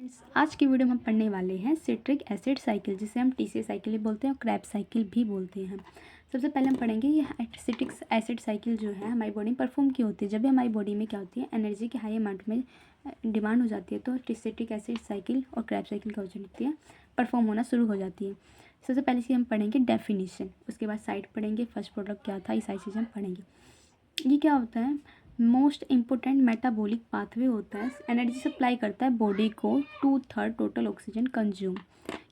Guys, आज की video में हम पढ़ने वाले हैं सिट्रिक एसिड साइकिल, जिसे हम टीसी साइकिल भी बोलते हैं और क्रैब साइकिल भी बोलते हैं। सबसे पहले हम पढ़ेंगे ये सिट्रिक एसिड साइकिल जो है हमारी बॉडी में परफॉर्म क्यों होती है। जब भी हमारी बॉडी में क्या होती है, एनर्जी की हाई अमाउंट में डिमांड हो जाती है, तो सिट्रिक एसिड साइकिल और क्रैब साइकिल क्या हो जाती है, परफॉर्म होना शुरू हो जाती है। सबसे पहले से हम पढ़ेंगे डेफिनेशन, उसके बाद साइड पढ़ेंगे, फर्स्ट प्रोडक्ट क्या था, ये सारी चीज़ें हम पढ़ेंगे। ये क्या होता है, मोस्ट इम्पोर्टेंट मेटाबॉलिक पाथवे होता है, एनर्जी सप्लाई करता है बॉडी को 2/3 टोटल ऑक्सीजन कंज्यूम।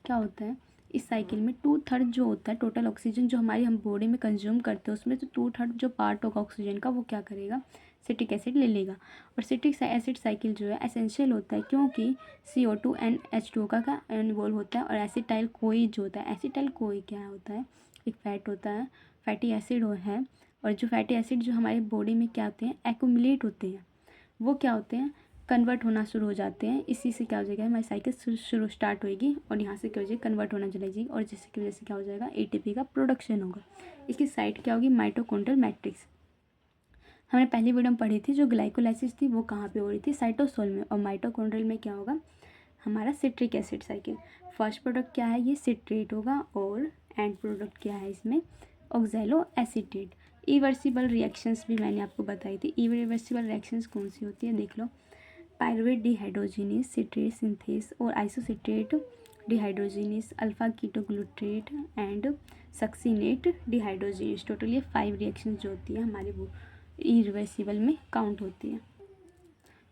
क्या होता है इस साइकिल में, 2/3 जो होता है टोटल ऑक्सीजन जो हमारी हम बॉडी में कंज्यूम करते हैं, उसमें से 2/3 जो पार्ट होगा ऑक्सीजन का वो क्या करेगा, सिट्रिक एसिड ले लेगा। और सिट्रिक एसिड साइकिल जो है एसेंशियल होता है, क्योंकि CO2 एंड H2O का इन्वॉल्व होता है। और एसिटाइल कोई जो होता है, एसिटाइल कोई क्या होता है, एक फैट होता है, फैटी एसिड है। और जो फैटी एसिड जो हमारे बॉडी में क्या होते हैं, एक्यूमुलेट होते हैं, वो क्या होते हैं, कन्वर्ट होना शुरू हो जाते हैं। इसी से क्या हो जाएगा, हमारी साइकिल शुरू स्टार्ट होएगी और यहाँ से क्या हो जाएगी, कन्वर्ट होना चला जाएगी, और जिसकी वजह से क्या हो जाएगा, ATP का प्रोडक्शन होगा। इसकी साइट क्या होगी, माइटोकॉन्ड्रियल मैट्रिक्स। हमने पहली वीडियो में पढ़ी थी, जो ग्लाइकोलाइसिस थी वो कहाँ पे हो रही थी, साइटोसोल में। और माइटोकॉन्ड्रियल में क्या होगा, हमारा citric acid cycle. First product क्या है, ये सिट्रेट होगा, और एंड प्रोडक्ट क्या है इसमें, ऑक्सैलो एसीटेट। इवर्सिबल रिएक्शंस भी मैंने आपको बताई थी। इवर्सिबल रिएक्शंस कौन सी होती है, देख लो, पायरुवेट डिहाइड्रोजिनेस, सिट्रेट सिंथेस और isocitrate dehydrogenase, alpha ketoglutarate and succinate dehydrogenase. Total ये 5 रिएक्शंस जो होती है हमारे वो इरिवर्सिबल में काउंट होती है।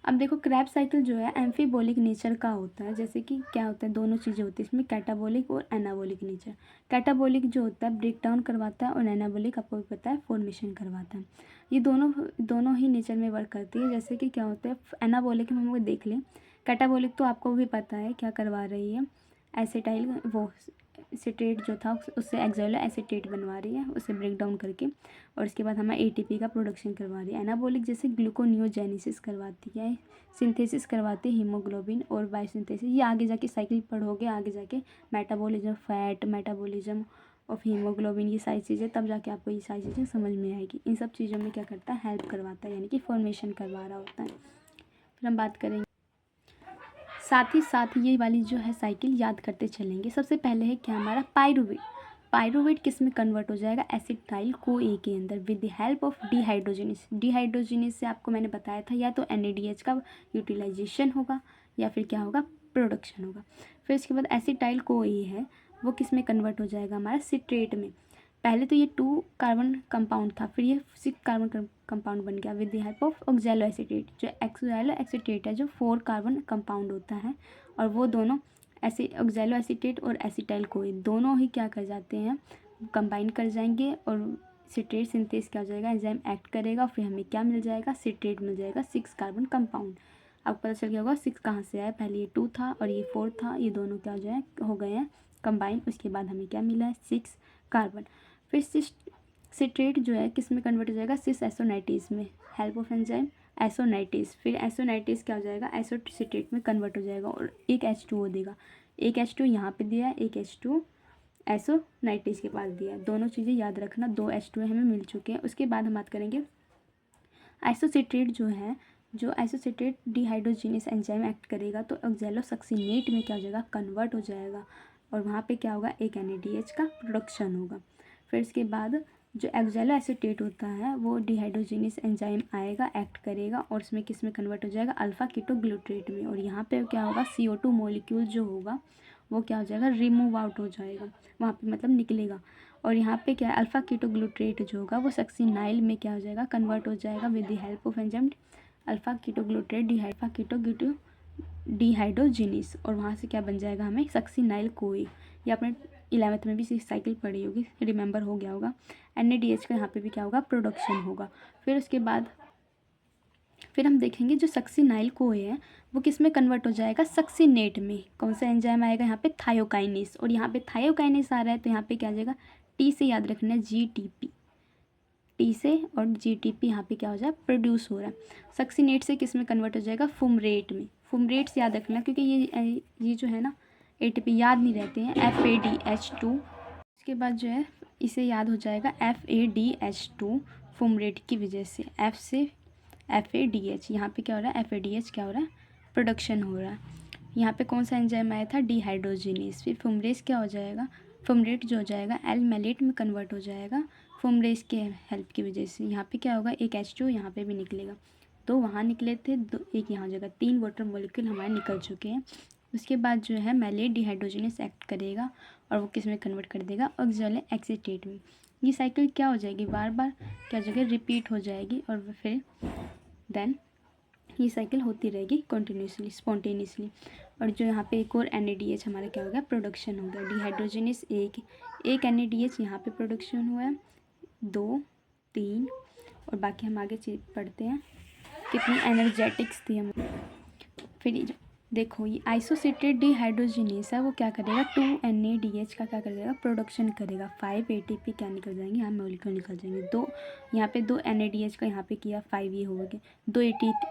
अब देखो, क्रैब साइकिल जो है एम्फीबोलिक नेचर का होता है। जैसे कि क्या होता है, दोनों चीज़ें होती है इसमें, कैटाबोलिक और एनाबोलिक नेचर। कैटाबोलिक जो होता है ब्रेक डाउन करवाता है, और एनाबोलिक आपको भी पता है फॉर्मेशन करवाता है। ये दोनों ही नेचर में वर्क करती है। जैसे कि क्या होता है, एनाबोलिक में हम लोग देख लें, कैटाबोलिक तो आपको भी पता है क्या करवा रही है, एसिटाइल वो सिट्रेट जो था उससे एक्सोलो एसिटेट बनवा रही है, उसे ब्रेक डाउन करके, और उसके बाद हमें ATP का प्रोडक्शन करवा रही है। एनाबोलिक जैसे ग्लूकोनियोजेनेसिस करवाती है, सिंथेसिस करवाती है हीमोग्लोबिन और बायोसिंथेसिस। ये आगे जाके साइकिल पढ़ोगे, आगे जाके metabolism fat, metabolism of haemoglobin, ये सारी चीज़ें, तब जाके आपको ये सारी चीज़ें समझ में आएगी। इन सब चीज़ों में क्या करता है, हेल्प करवाता है, यानी कि फॉर्मेशन करवा रहा होता है। फिर हम बात करेंगे, साथ ही साथ ये वाली जो है साइकिल याद करते चलेंगे। सबसे पहले है क्या, हमारा पायरुवेट। पायरुवेट किस में कन्वर्ट हो जाएगा, एसिटाइल CoA के अंदर, with the help of dehydrogenase. Dehydrogenase से आपको मैंने बताया था, या तो NADH का यूटिलाइजेशन होगा, या फिर क्या होगा, प्रोडक्शन होगा। फिर इसके बाद एसिटाइल CoA है, वो किस में कन्वर्ट हो जाएगा, हमारा सिट्रेट में। पहले तो ये 2 कार्बन कंपाउंड था, फिर ये 6 कार्बन कंपाउंड बन गया, with the help of oxalo acetate. जो ऑक्सैलो एसीटेट है, जो 4 कार्बन कंपाउंड होता है, और वो दोनों ऐसे ऑक्सैलो एसीटेट और एसिटाइल कोई दोनों ही क्या कर जाते हैं, कंबाइन कर जाएंगे, और सिट्रेट सिंथेस क्या हो जाएगा, एंजाइम एक्ट करेगा, फिर हमें क्या मिल जाएगा, सिट्रेट मिल जाएगा, 6 कार्बन कंपाउंड। आपको पता चल गया होगा 6 कहाँ से आया, पहले ये 2 था और ये 4 था, ये दोनों क्या हो जाए, हो गए हैं कंबाइन। उसके बाद हमें क्या मिला है, 6 कार्बन। फिर सिट्रेट जो है किस में कन्वर्ट हो जाएगा, सिस एसोनाइटिस में, हेल्प ऑफ एंजाइम एसोनाइटिस। फिर एसोनाइटिस क्या हो जाएगा, एसोसिट्रेट में कन्वर्ट हो जाएगा, और एक H2O देगा। एक H2 यहाँ पे दिया है, एक H2 एसोनाइटिस के पास दिया है। दोनों चीज़ें याद रखना, 2 H2 हमें मिल चुके हैं। उसके बाद हम बात करेंगे आइसोसिट्रेट जो है, जो आइसोसिट्रेट डिहाइड्रोजिनेस एंजाइम एक्ट करेगा, तो ऑक्सैलोसक्सिनेट में क्या हो जाएगा, कन्वर्ट हो जाएगा, और वहाँ पे क्या होगा, एक NADH का प्रोडक्शन होगा। फिर इसके बाद जो ऑक्सैलो एसीटेट होता है, वो डिहाइड्रोजिनेस एंजाइम आएगा, एक्ट करेगा, और उसमें किस में कन्वर्ट हो जाएगा, अल्फा कीटोग्लूट्रेट में। और यहाँ पे क्या होगा, CO2 मॉलिक्यूल जो होगा वो क्या हो जाएगा, रिमूव आउट हो जाएगा, वहाँ पे मतलब निकलेगा। और यहाँ पे क्या है, अल्फा कीटोग्लूट्रेट जो होगा वो सक्सिनाइल में क्या हो जाएगा, कन्वर्ट हो जाएगा, with the help of enzyme alpha ketoglutarate dehydrogenase, और वहाँ से क्या बन जाएगा, हमें सक्सिनाइल कोई। ये आपने 11th में भी साइकिल पढ़ी होगी, रिमेंबर हो गया होगा। NADH का यहाँ पे भी क्या होगा, प्रोडक्शन होगा। फिर उसके बाद फिर हम देखेंगे जो सक्सिनाइल कोए है वो किस में कन्वर्ट हो जाएगा, सक्सिनेट में। कौन सा एंजाइम आएगा यहाँ पे, थायोकाइनेस। और यहाँ पे थायोकाइनेस आ रहा है, तो यहाँ पे क्या आ जाएगा, T से याद रखना है, GTP, T से, और GTP यहाँ पे क्या हो जाए, प्रोड्यूस हो रहा है। सक्सिनेट से किस में कन्वर्ट हो जाएगा, फुमरेट में। फुमरेट से याद रखना, क्योंकि ये जो है ना, ATP याद नहीं रहते हैं, FADH2। उसके बाद जो है इसे याद हो जाएगा, FADH2 फुमरेट की वजह से, F से FADH, यहाँ पे क्या हो रहा है, FADH क्या हो रहा है, प्रोडक्शन हो रहा है। यहाँ पे कौन सा एंजाइम आया था, डिहाइड्रोजिनेस। फिर फुमरेस क्या हो जाएगा, फुमरेट जो हो जाएगा एल मेलेट में कन्वर्ट हो जाएगा फुमरेस के हेल्प की वजह से। यहाँ पे क्या होगा, एक H2 यहाँ पे भी निकलेगा, दो वहाँ निकले थे, दो एक यहाँ हो जाएगा, 3 वाटर मॉलिक्यूल हमारे निकल चुके हैं। उसके बाद जो है मेलेट डिहाइड्रोजिनेस एक्ट करेगा और वो किस में कन्वर्ट कर देगा, ऑक्सैलिक एसीटेट में। ये साइकिल क्या हो जाएगी, बार बार क्या हो जाएगी, रिपीट हो जाएगी और फिर देन ये साइकिल होती रहेगी कंटिन्यूसली स्पॉन्टेनियसली। और जो यहाँ पे एक और NADH हमारा क्या हो गया, प्रोडक्शन हो गया। डिहाइड्रोजिनेस एक NADH यहाँ पे प्रोडक्शन हुआ है, 2 3 और बाकी हम आगे चीज पढ़ते हैं कितनी एनर्जेटिक्स थी हम। फिर ये देखो ये आइसोसिटेट डिहाइड्रोजिनेस है, वो क्या करेगा, 2 NADH का क्या करेगा, प्रोडक्शन करेगा, 5 ATP क्या निकल जाएंगे, यहाँ मॉलिक्यूल निकल जाएंगे। दो यहाँ पे 2 NADH का यहाँ पे किया, 5 ये हो गए।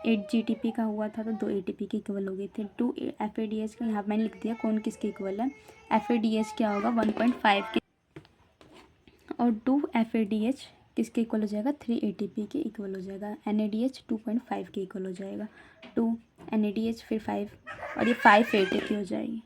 8 GTP का हुआ था तो 2 ATP के इक्वल हो गए थे। 2 FADH का यहाँ मैंने लिख दिया कौन किसके इक्वल है, FADH क्या होगा 1.5 के, और 2 FADH किसके इक्वल हो जाएगा, 3 ATP के इक्वल हो जाएगा। NADH 2.5 के इक्वल हो जाएगा, 2 NADH फिर 5 और ये 5 ATP हो जाएगी।